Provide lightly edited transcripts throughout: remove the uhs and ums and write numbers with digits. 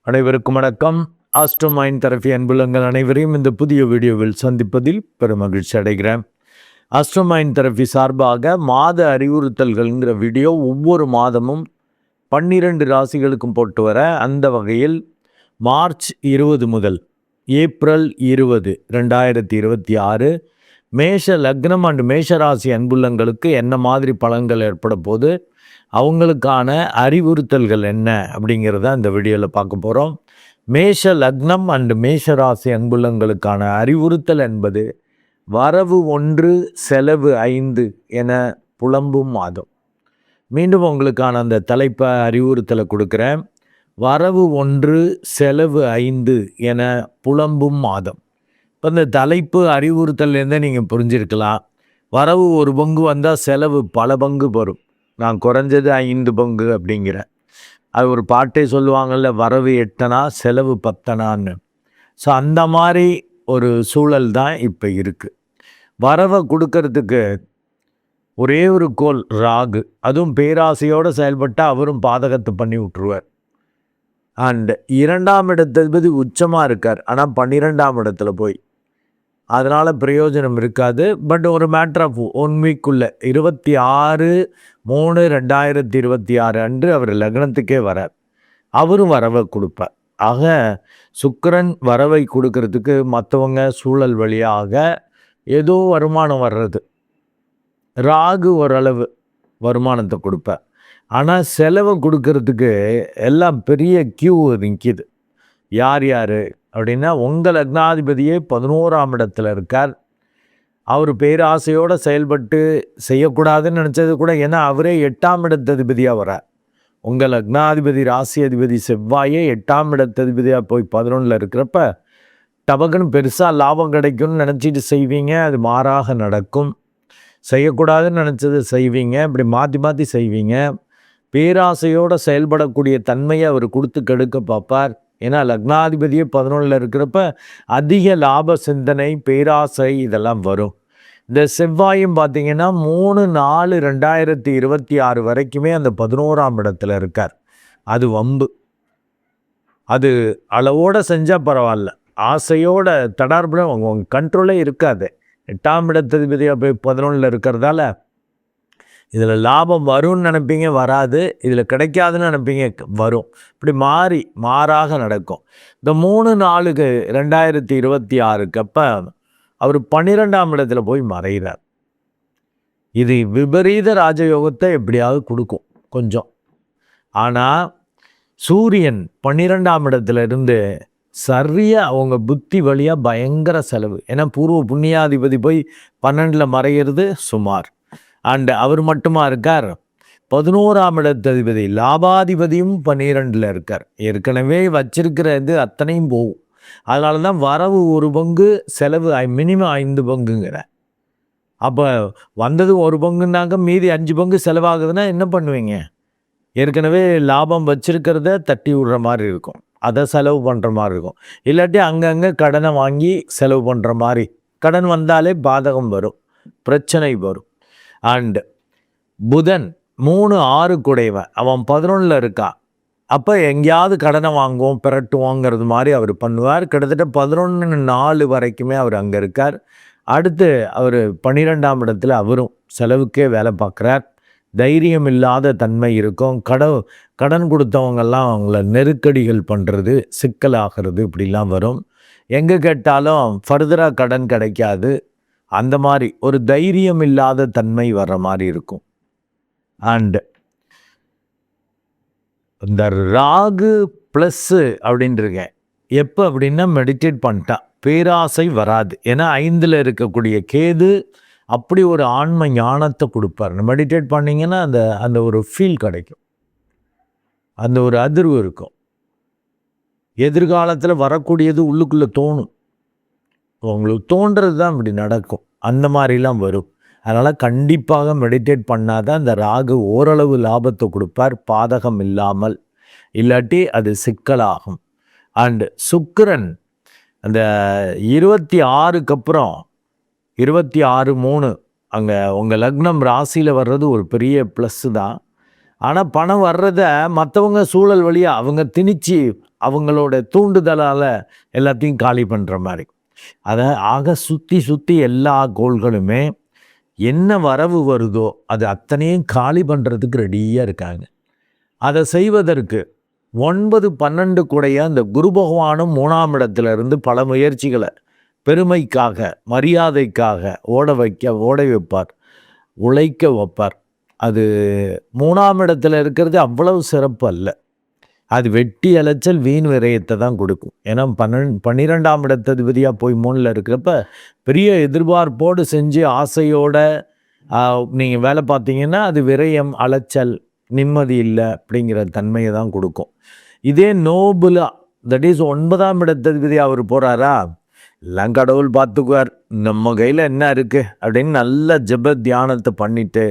அனைவருக்கும் வணக்கம். ஆஸ்ட்ரோமைண்ட் தெரபி அன்புள்ளங்கள் அனைவரையும் இந்த புதிய வீடியோவில் சந்திப்பதில் பெருமகிழ்ச்சி அடைகிறேன். ஆஸ்ட்ரோமைண்ட் தெரபி சார்பாக மாத அறிவுறுத்தல்கள்ங்கிற வீடியோ ஒவ்வொரு மாதமும் 12 ராசிகளுக்கும் போட்டு வர, அந்த வகையில் மார்ச் 20 முதல் ஏப்ரல் 20, 2026 மேஷ லக்னம் அண்ட் மேஷராசி அன்புள்ளங்களுக்கு என்ன மாதிரி பலன்கள் ஏற்பட போது, அவங்களுக்கான அறிவுறுத்தல்கள் என்ன அப்படிங்கிறத இந்த வீடியோவில் பார்க்க போகிறோம். மேஷ லக்னம் அண்ட் மேஷராசி அன்புள்ளங்களுக்கான அறிவுறுத்தல் என்பது வரவு 1 செலவு 5 என புலம்பும் மாதம். மீண்டும் உங்களுக்கான அந்த தலைப்பை அறிவுறுத்தலை கொடுக்குறேன். வரவு 1 செலவு 5 என புலம்பும் மாதம். இப்போ இந்த தலைப்பு அறிவுறுத்தல்லேருந்தே நீங்கள் புரிஞ்சிருக்கலாம். வரவு 1 பங்கு வந்தால் செலவு பல பங்கு வரும். நான் குறைஞ்சது 5 பங்கு அப்படிங்கிறேன். அது ஒரு பாட்டே சொல்லுவாங்கள்ல, வரவு 8 செலவு 10. ஸோ அந்த மாதிரி ஒரு சூழல் தான் இப்போ இருக்குது. வரவை கொடுக்கறதுக்கு ஒரே ஒரு கோள் ராகு, அதுவும் பேராசையோடு செயல்பட்டால் அவரும் பாதகத்தை பண்ணி விட்டுருவார். அண்ட் 2ஆம் இடத்ததிபதி உச்சமாக இருக்கார், ஆனால் 12ஆம் இடத்துல போய், அதனால் பிரயோஜனம் இருக்காது. பட் ஒரு மேட்ரு ஆஃப் 1 வீக்குள்ளே 26/3/2026 அன்று அவர் லக்னத்துக்கே வரார். அவரும் வரவை கொடுப்பார். ஆக சுக்கிரன் வரவை கொடுக்கறதுக்கு மற்றவங்க சூழல் வழியாக ஏதோ வருமானம் வர்றது, ராகு ஓரளவு வருமானத்தை கொடுப்பார். ஆனால் செலவை கொடுக்கறதுக்கு எல்லாம் பெரிய கியூ நிற்கிது. யார் யார் அப்படின்னா, உங்கள் லக்னாதிபதியே 11ஆம் இடத்துல இருக்கார். அவர் பேராசையோடு செயல்பட்டு செய்யக்கூடாதுன்னு நினச்சது கூட, ஏன்னா அவரே 8ஆம் இடத்ததிபதியாக வரார். உங்கள் லக்னாதிபதி ராசி அதிபதி செவ்வாயே 8ஆம் இடத்ததிபதியாக போய் 11ல் இருக்கிறப்ப டபக்குன்னு பெருசாக லாபம் கிடைக்கும்னு நினச்சிட்டு செய்வீங்க, அது மாறாக நடக்கும். செய்யக்கூடாதுன்னு நினச்சது செய்வீங்க, இப்படி மாற்றி மாற்றி செய்வீங்க. பேராசையோடு செயல்படக்கூடிய தன்மையை அவர் கொடுத்து கெடுக்க பார்ப்பார். ஏன்னா லக்னாதிபதியே 11ல் இருக்கிறப்ப அதிக லாப சிந்தனை, பேராசை இதெல்லாம் வரும். இந்த செவ்வாயும் பார்த்திங்கன்னா 3/4/2026 வரைக்குமே அந்த 11ஆம் இடத்துல இருக்கார். அது வம்பு. அது அளவோடு செஞ்சால் பரவாயில்ல, ஆசையோட தடார்புட உங்கள் கண்ட்ரோலே இருக்காது. 8ஆம் இடத்ததிபதியாக போய் 11ல் இருக்கிறதால இதில் லாபம் வரும்னு நினைப்பீங்க, வராது. இதில் கிடைக்காதுன்னு நினைப்பீங்க, வரும். இப்படி மாறாக நடக்கும். இந்த 3/4/2026 அப்போ அவர் 12ஆம் இடத்துல போய் மறைகிறார். இது விபரீத ராஜயோகத்தை எப்படியாவது கொடுக்கும் கொஞ்சம். ஆனால் சூரியன் 12ஆம் இடத்துல இருந்து சரியாக அவங்க புத்தி வழியாக பயங்கர செலவு. ஏன்னா பூர்வ புண்ணியாதிபதி போய் 12ல் மறைகிறது சுமார். அண்ட் அவர் மட்டுமா இருக்கார், 11ஆம் இடத்ததிபதி லாபாதிபதியும் 12ல் இருக்கார். ஏற்கனவே வச்சிருக்கிற இது அத்தனையும் போகும். அதனால தான் வரவு 1 பங்கு செலவு மினிமம் 5 பங்குங்கிற. அப்போ வந்தது 1 பங்குனாக்க மீதி 5 பங்கு செலவாகுதுன்னா என்ன பண்ணுவீங்க? ஏற்கனவே லாபம் வச்சிருக்கிறத தட்டி விடுற மாதிரி இருக்கும், அதை செலவு பண்ணுற மாதிரி இருக்கும். இல்லாட்டி அங்கங்கே கடனை வாங்கி செலவு பண்ணுற மாதிரி. கடன் வந்தாலே பாதகம் வரும், பிரச்சனை வரும். அண்ட் புதன் 3/6 குடைவன், அவன் 11ல் இருக்கான். அப்போ எங்கேயாவது கடனை வாங்குவோம் பிரட்டுவோங்கிறது மாதிரி அவர் பண்ணுவார். கிட்டத்தட்ட 11/4 வரைக்குமே அவர் அங்கே இருக்கார். அடுத்து அவர் 12ஆம் இடத்துல அவரும் செலவுக்கே வேலை பார்க்குறார். தைரியம் இல்லாத தன்மை இருக்கும். கடன் கொடுத்தவங்கெல்லாம் அவங்கள நெருக்கடிகள் பண்ணுறது, சிக்கலாகிறது, இப்படிலாம் வரும். எங்கே கேட்டாலும் ஃபர்தராக கடன் கிடைக்காது. அந்த மாதிரி ஒரு தைரியம் இல்லாத தன்மை வர்ற மாதிரி இருக்கும். அண்ட் இந்த ராகு ப்ளஸ்ஸு அப்படின்ட்டுருக்கேன் எப்போ அப்படின்னா, மெடிடேட் பண்ணிட்டான் பேராசை வராது. ஏன்னா 5ல் இருக்கக்கூடிய கேது அப்படி ஒரு ஆன்ம ஞானத்தை கொடுப்பார். மெடிடேட் பண்ணிங்கன்னா அந்த ஒரு ஃபீல் கிடைக்கும், அந்த ஒரு அதிர்வு இருக்கும். எதிர்காலத்தில் வரக்கூடியது உள்ளுக்குள்ளே தோணும். உங்களுக்கு தோன்றது தான் இப்படி நடக்கும், அந்த மாதிரிலாம் வரும். அதனால் கண்டிப்பாக மெடிடேட் பண்ணாதான் இந்த ராகு ஓரளவு லாபத்தை கொடுப்பார், பாதகம் இல்லாமல். இல்லாட்டி அது சிக்கலாகும். அண்டு சுக்கிரன் அந்த 26க்கு அப்புறம் 26/3 அங்கே உங்கள் லக்னம் ராசியில் வர்றது ஒரு பெரிய ப்ளஸ்ஸு தான். ஆனால் பணம் வர்றதை மற்றவங்க சூழல் வழியாக அவங்க திணிச்சு அவங்களோட தூண்டுதலால் எல்லாத்தையும் காலி பண்ணுற மாதிரி. அதை சுற்றி எல்லா கோள்களுமே என்ன வரவு வருதோ அது அத்தனையும் காலி பண்ணுறதுக்கு ரெடியாக இருக்காங்க. அதை செய்வதற்கு 9, 12 கூடைய அந்த குரு பகவானும் 3ஆம் இடத்துலேருந்து பல முயற்சிகளை பெருமைக்காக மரியாதைக்காக ஓட வைப்பார், உழைக்க வைப்பார். அது 3ஆம் இடத்துல இருக்கிறது அவ்வளவு சிறப்பு அல்ல. அது வெட்டி அலைச்சல் வீண் விரயத்தை தான் கொடுக்கும். ஏன்னா 12ஆம் இடத்ததிபதியாக போய் 3ல் இருக்கிறப்ப பெரிய எதிர்பார்ப்போடு செஞ்சு ஆசையோட நீங்கள் வேலை பார்த்தீங்கன்னா அது விரயம், அலைச்சல், நிம்மதி இல்லை அப்படிங்கிற தன்மையை தான் கொடுக்கும். இதே நோபுலா, தட் இஸ் 9ஆம் இடத்ததிபதி அவர் போகிறாரா, எல்லாம் கடவுள் பார்த்துக்குவார், நம்ம கையில் என்ன இருக்குது அப்படின்னு நல்ல ஜப தியானத்தை பண்ணிவிட்டு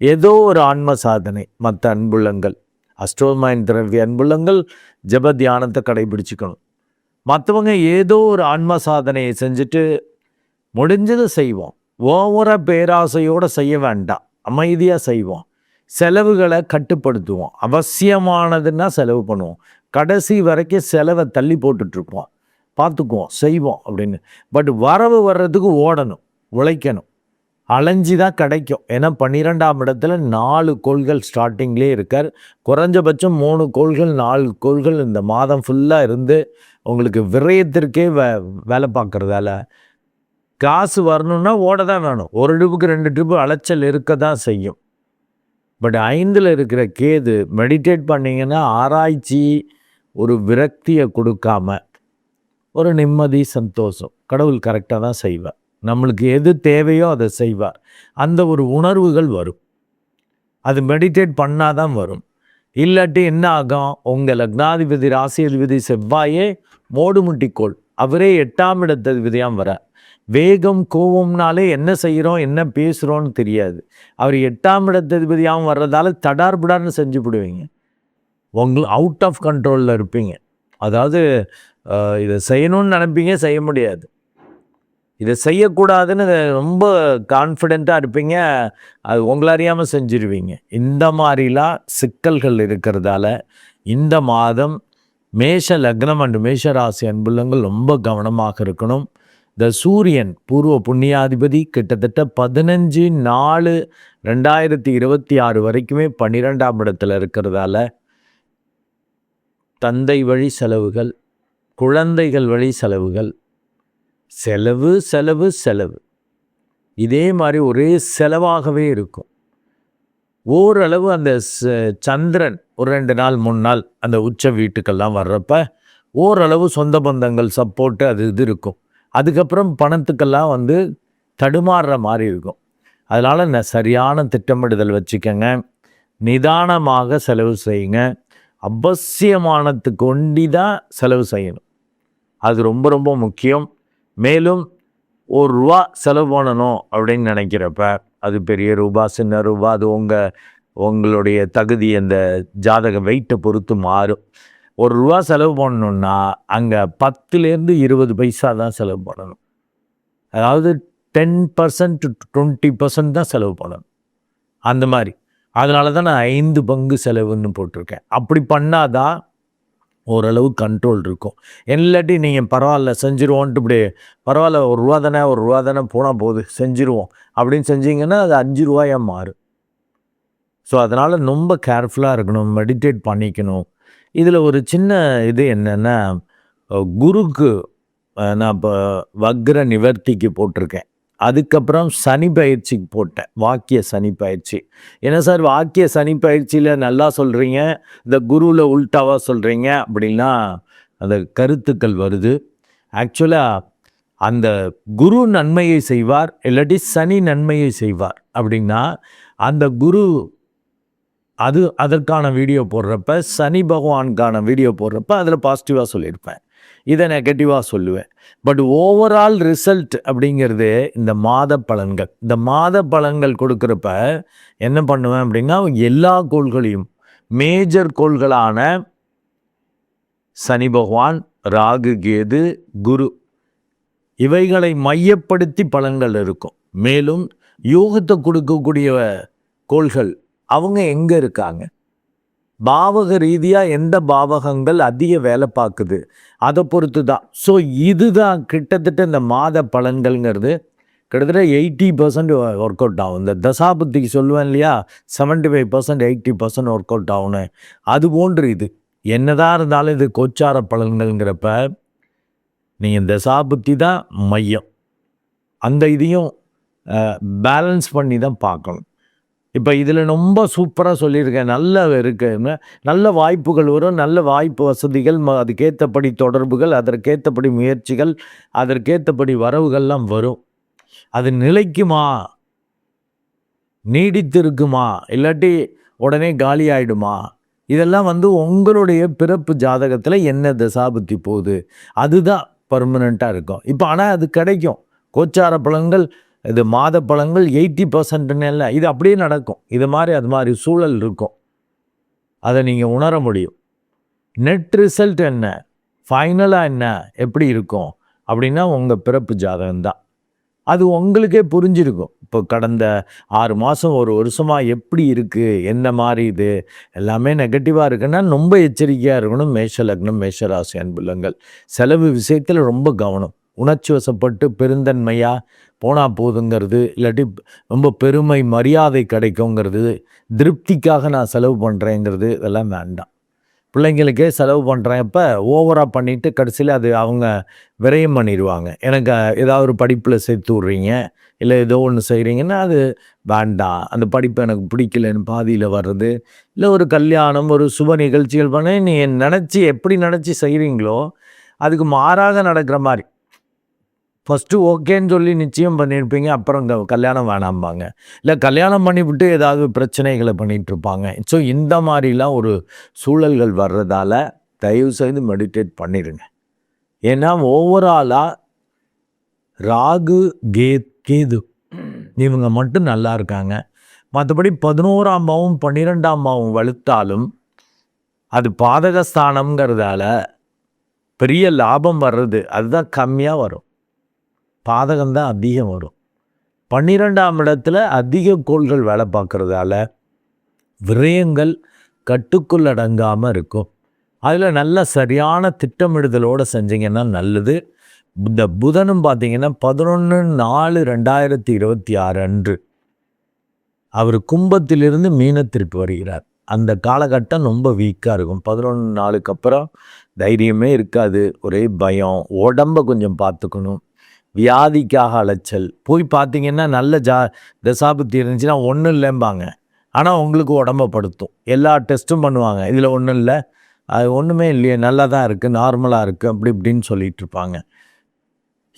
ஏதோ ஒரு ஆன்ம சாதனை. மற்ற அன்புள்ளங்கள், அஸ்ட்ரோமைண்ட் தெரபி அன்புள்ளங்கள் ஜப தியானத்தை கடைபிடிச்சிக்கணும். மற்றவங்க ஏதோ ஒரு ஆன்ம சாதனையை செஞ்சுட்டு முடிஞ்சதை செய்வோம். ஓவராக பேராசையோடு செய்ய வேண்டாம், அமைதியாக செய்வோம். செலவுகளை கட்டுப்படுத்துவோம். அவசியமானதுன்னா செலவு பண்ணுவோம். கடைசி வரைக்கும் செலவை தள்ளி போட்டுட்ருப்போம், பார்த்துக்குவோம், செய்வோம் அப்படின்னு. பட் வரவு வர்றதுக்கு ஓடணும், உழைக்கணும். அலைஞ்சி தான் கிடைக்கும். ஏன்னா 12ஆம் இடத்துல 4 கோள்கள் ஸ்டார்டிங்லேயே இருக்கார். குறைஞ்சபட்சம் 3 கோள்கள் 4 கோள்கள் இந்த மாதம் ஃபுல்லாக இருந்து உங்களுக்கு விரயத்திற்கே வேலை பார்க்குறதால காசு வரணுன்னா ஓட தான் வேணும். ஒரு ட்ரிப்புக்கு 2 ட்ரிப்பு அலைச்சல் இருக்க தான் செய்யும். பட் 5ல் இருக்கிற கேது மெடிடேட் பண்ணிங்கன்னா ஆராய்ச்சி, ஒரு விரக்தியை கொடுக்காம ஒரு நிம்மதி, சந்தோஷம், கடவுள் கரெக்டாக தான் செய்வார். நம்மளுக்கு எது தேவையோ அதை செய்வார். அந்த ஒரு உணர்வுகள் வரும். அது மெடிடேட் பண்ணாதான் வரும். இல்லாட்டி என்ன ஆகும், உங்கள் லக்னாதிபதி ராசியதிபதி செவ்வாயே மோடுமுட்டிக்கோள், அவரே 8ஆம் இடத்ததிபதியாக வர. வேகம் கோவம்னாலே என்ன செய்கிறோம் என்ன பேசுகிறோன்னு தெரியாது. அவர் 8ஆம் இடத்ததிபதியாகவும் வர்றதால தடார்புடார்னு செஞ்சு விடுவீங்க. அவுட் ஆஃப் கண்ட்ரோலில் இருப்பீங்க. அதாவது இதை செய்யணும்னு நினைப்பீங்க, செய்ய முடியாது. இதை செய்யக்கூடாதுன்னு ரொம்ப கான்ஃபிடெண்ட்டாக இருப்பீங்க, அது உங்களை அறியாமல் செஞ்சிருவீங்க. இந்த மாதிரிலாம் சிக்கல்கள் இருக்கிறதால இந்த மாதம் மேஷ லக்னம் அண்டு மேஷ ராசி அன்புள்ளங்கள் ரொம்ப கவனமாக இருக்கணும். இந்த சூரியன் பூர்வ புண்ணியாதிபதி கிட்டத்தட்ட 15/4/2026 வரைக்குமே 12ஆம் இடத்துல இருக்கிறதால தந்தை வழி செலவுகள், குழந்தைகள் வழி செலவுகள், செலவு செலவு செலவு, இதே மாதிரி ஒரே செலவாகவே இருக்கும். ஓரளவு அந்த சந்திரன் ஒரு 2 நாள் 3 நாள் அந்த உச்ச வீட்டுக்கெல்லாம் வர்றப்ப ஓரளவு சொந்த பந்தங்கள் சப்போர்ட்டு அது இது இருக்கும். அதுக்கப்புறம் பணத்துக்கெல்லாம் தடுமாறுற மாதிரி இருக்கும். அதனால் சரியான திட்டமிடுதல் வச்சுக்கோங்க. நிதானமாக செலவு செய்யுங்க. அவசியமானத்துக்கு ஒண்டி தான் செலவு செய்யணும். அது ரொம்ப ரொம்ப முக்கியம். மேலும் ₹1 செலவு பண்ணணும் அப்படின்னு நினைக்கிறப்ப அது பெரிய ரூபா, சின்ன ரூபா, அது உங்களுடைய தகுதி, அந்த ஜாதக வெயிட்டை பொறுத்து மாறும். ₹1 செலவு பண்ணணுன்னா அங்கே 10லேருந்து 20 பைசா தான் செலவு பண்ணணும். அதாவது 10% to 20% தான் செலவு பண்ணணும், அந்த மாதிரி. அதனால தான் நான் 5 பங்கு செலவுன்னு போட்டிருக்கேன். அப்படி பண்ணாதான் ஓரளவு கண்ட்ரோல் இருக்கும். இல்லாட்டி நீங்கள் பரவாயில்ல செஞ்சுருவோன்ட்டு இப்படி பரவாயில்ல ₹1 தானே போனால் போகுது செஞ்சுருவோம் அப்படின்னு செஞ்சிங்கன்னா அது ₹5 மாறும். ஸோ அதனால் ரொம்ப கேர்ஃபுல்லாக இருக்கணும், மெடிடேட் பண்ணிக்கணும். இதில் ஒரு சின்ன இது என்னென்னா, குருக்கு நான் இப்போ வக்ர நிவர்த்திக்கு போட்டிருக்கேன். அதுக்கப்புறம் சனி பயிற்சிக்கு போட்டேன், வாக்கிய சனி பயிற்சி. என்ன சார் வாக்கிய சனி பயிற்சியில் நல்லா சொல்கிறீங்க, இந்த குருவில் உல்டாவாக சொல்கிறீங்க அப்படின்னா அந்த கருத்துக்கள் வருது. ஆக்சுவலாக அந்த குரு நன்மையை செய்வார், இல்லாட்டி சனி நன்மையை செய்வார் அப்படின்னா அந்த குரு அதற்கான வீடியோ போடுறப்ப, சனி பகவானுக்கான வீடியோ போடுறப்ப அதில் பாசிட்டிவாக சொல்லியிருப்பேன், இதை நெகட்டிவாக சொல்லுவேன். பட் ஓவரால் ரிசல்ட் அப்படிங்கிறது இந்த மாத பலன்கள். இந்த மாத பலன்கள் கொடுக்குறப்ப என்ன பண்ணுவேன் அப்படின்னா, எல்லா கோள்களையும் மேஜர் கோள்களான சனி பகவான், ராகு, கேது, குரு, இவைகளை மையப்படுத்தி பலன்கள் இருக்கும். மேலும் யோகத்தை கொடுக்கக்கூடிய கோள்கள் அவங்க எங்கே இருக்காங்க, பாவக ரீதியாக எந்த பாவகங்கள் அதிக வேலை பார்க்குது அதை பொறுத்து தான். ஸோ இதுதான் கிட்டத்தட்ட இந்த மாத பலன்கள்ங்கிறது கிட்டத்தட்ட 80% ஒர்க் அவுட் ஆகும். இந்த தசாபுத்திக்கு சொல்லுவேன் இல்லையா, 75% 80% ஒர்க் அவுட் ஆகும்னு, அது போன்று இது என்னதான் இருந்தாலும் இது கோச்சார பலன்கள்ங்கிறப்ப நீங்கள் தசாபுத்தி தான் மையம். அந்த இதையும் பேலன்ஸ் பண்ணி தான் பார்க்கணும். இப்போ இதில் ரொம்ப சூப்பராக சொல்லியிருக்கேன். நல்ல இருக்குன்னு நல்ல வாய்ப்புகள் வரும், நல்ல வாய்ப்பு வசதிகள், அதுக்கேற்றபடி தொடர்புகள், அதற்கேற்றபடி முயற்சிகள், அதற்கேற்றபடி வரவுகள்லாம் வரும். அது நிலைக்குமா, நீடித்து இருக்குமா, இல்லாட்டி உடனே காலி ஆகிடுமா, இதெல்லாம் உங்களுடைய பிறப்பு ஜாதகத்தில் என்ன தசாபுத்தி போகுது அதுதான் பர்மனெண்ட்டாக இருக்கும். இப்போ ஆனால் அது கிடைக்கும். கோச்சார பலன்கள் இது மாத பலன்கள் 80% இல்லை, இது அப்படியே நடக்கும். இது மாதிரி அது மாதிரி சூழல் இருக்கும். அதை நீங்கள் உணர முடியும். நெட் ரிசல்ட் என்ன, ஃபைனலாக என்ன எப்படி இருக்கும் அப்படின்னா உங்கள் பிறப்பு ஜாதகம்தான். அது உங்களுக்கே புரிஞ்சிருக்கும். இப்போ கடந்த 6 மாதம் 1 வருஷமாக எப்படி இருக்குது, என்ன மாதிரி இது எல்லாமே நெகட்டிவாக இருக்குன்னா ரொம்ப எச்சரிக்கையாக இருக்கணும். மேஷ லக்னம், மேஷராசி அன்புள்ளங்கள் செலவு விஷயத்தில் ரொம்ப கவனம். உணர்ச்சி வசப்பட்டு பெருந்தன்மையாக போனால் போதுங்கிறது, இல்லாட்டி ரொம்ப பெருமை மரியாதை கிடைக்குங்கிறது, திருப்திக்காக நான் செலவு பண்ணுறேங்கிறது இதெல்லாம் வேண்டாம். பிள்ளைங்களுக்கே செலவு பண்ணுறப்ப ஓவராக பண்ணிவிட்டு கடைசியில் அது அவங்க விரயம் பண்ணிடுவாங்க. எனக்கு ஏதாவது ஒரு படிப்பில் சேர்த்து விட்றீங்க, இல்லை ஏதோ ஒன்று செய்கிறீங்கன்னா அது வேண்டாம், அந்த படிப்பு எனக்கு பிடிக்கலன்னு பாதியில் வர்றது, இல்லை ஒரு கல்யாணம் ஒரு சுப நிகழ்ச்சிகள் பண்ண நீ நினச்சி எப்படி நினச்சி செய்கிறீங்களோ அதுக்கு மாறாக நடக்கிற மாதிரி. ஃபஸ்ட்டு ஓகேன்னு சொல்லி நிச்சயம் பண்ணியிருப்பீங்க, அப்புறம் இங்கே கல்யாணம் வேணாம்பாங்க, இல்லை கல்யாணம் பண்ணிவிட்டு ஏதாவது பிரச்சனைகளை பண்ணிகிட்ருப்பாங்க. ஸோ இந்த மாதிரிலாம் ஒரு சூழல்கள் வர்றதால தயவுசெய்து மெடிடேட் பண்ணிடுங்க. ஏன்னா ஓவராலாக ராகு கேது இவங்க மட்டும் நல்லா இருக்காங்க. மற்றபடி 11ஆம் பாவம் 12ஆம் பாவம் வலுத்தாலும் அது பாதகஸ்தானம்ங்கிறதால பெரிய லாபம் வர்றது அதுதான் கம்மியாக வரும், பாதகம்தான் அதிகம் வரும். 12ஆம் இடத்துல அதிக கோள்கள் வேலை பார்க்குறதால விரயங்கள் கட்டுக்குள் அடங்காமல் இருக்கும். அதில் நல்ல சரியான திட்டமிடுதலோடு செஞ்சிங்கன்னா நல்லது. இந்த புதனும் பார்த்திங்கன்னா 11/4/2026 அன்று அவர் கும்பத்திலிருந்து மீனத்திற்கு வருகிறார். அந்த காலகட்டம் ரொம்ப வீக்காக இருக்கும். 11/4க்கு அப்புறம் தைரியமே இருக்காது, ஒரே பயம், உடம்பை கொஞ்சம் பார்த்துக்கணும், வியாதிக்காக அலைச்சல். போய் பார்த்தீங்கன்னா நல்ல தசாபுத்தி இருந்துச்சுன்னா ஒன்றும் இல்லைம்பாங்க, ஆனால் உங்களுக்கு உடம்பை படுத்தும். எல்லா டெஸ்ட்டும் பண்ணுவாங்க, இதில் ஒன்றும் இல்லை, அது ஒன்றுமே இல்லையே, நல்லா தான் இருக்குது, நார்மலாக இருக்குது, அப்படி இப்படின்னு சொல்லிட்டு இருப்பாங்க.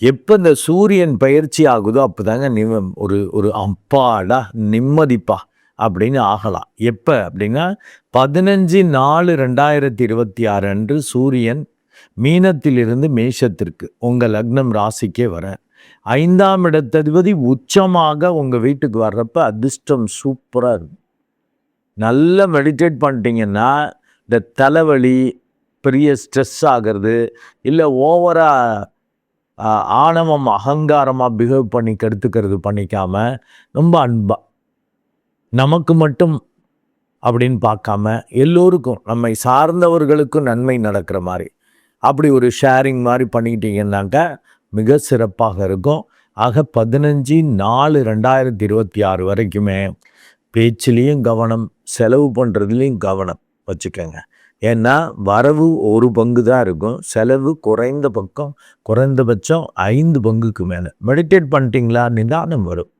எப்போ இந்த சூரியன் பயிற்சி ஆகுதோ அப்போ தாங்க ஒரு அப்பாடா நிம்மதிப்பா அப்படின்னு ஆகலாம். எப்போ அப்படின்னா 15/4/2026 அன்று சூரியன் மீனத்திலிருந்து மேஷத்திற்கு உங்கள் லக்னம் ராசிக்கே வர 5ஆம் இடத்ததிபதி உச்சமாக உங்கள் வீட்டுக்கு வர்றப்ப அதிர்ஷ்டம் சூப்பராக இருக்கும். நல்லா மெடிடேட் பண்ணிட்டீங்கன்னா இந்த தலைவலி, பெரிய ஸ்ட்ரெஸ் ஆகிறது, இல்லை ஓவராக ஆணவம் அகங்காரமாக பிஹேவ் பண்ணி கெடுத்துக்கிறது பண்ணிக்காமல் ரொம்ப அன்பாக நமக்கு மட்டும் அப்படின்னு பார்க்காம எல்லோருக்கும் நம்மை சார்ந்தவர்களுக்கும் நன்மை நடக்கிற மாதிரி அப்படி ஒரு ஷேரிங் மாதிரி பண்ணிக்கிட்டீங்கன்னாக்க மிக சிறப்பாக இருக்கும். ஆக 15/4/2026 வரைக்குமே பேச்சிலையும் கவனம், செலவு பண்ணுறதுலேயும் கவனம் வச்சுக்கோங்க. ஏன்னா வரவு ஒரு பங்கு தான் இருக்கும், செலவு குறைந்தபட்சம் 5 பங்குக்கு மேலே. மெடிடேட் பண்ணிட்டீங்களா நிதானம் வரும்,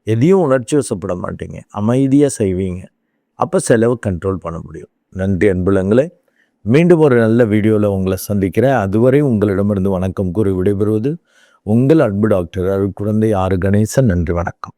எதையும் உணர்ச்சி வசப்பட மாட்டீங்க, அமைதியாக செய்வீங்க, அப்போ செலவு கண்ட்ரோல் பண்ண முடியும். நன்றி அன்புலங்களே, மீண்டும் ஒரு நல்ல வீடியோவில் உங்களை சந்திக்கிறேன். அதுவரை உங்களிடமிருந்து வணக்கம் கூறி விடைபெறுவது உங்கள் அன்பு டாக்டர் அருட்குழந்தை ஆர். கணேசன். நன்றி, வணக்கம்.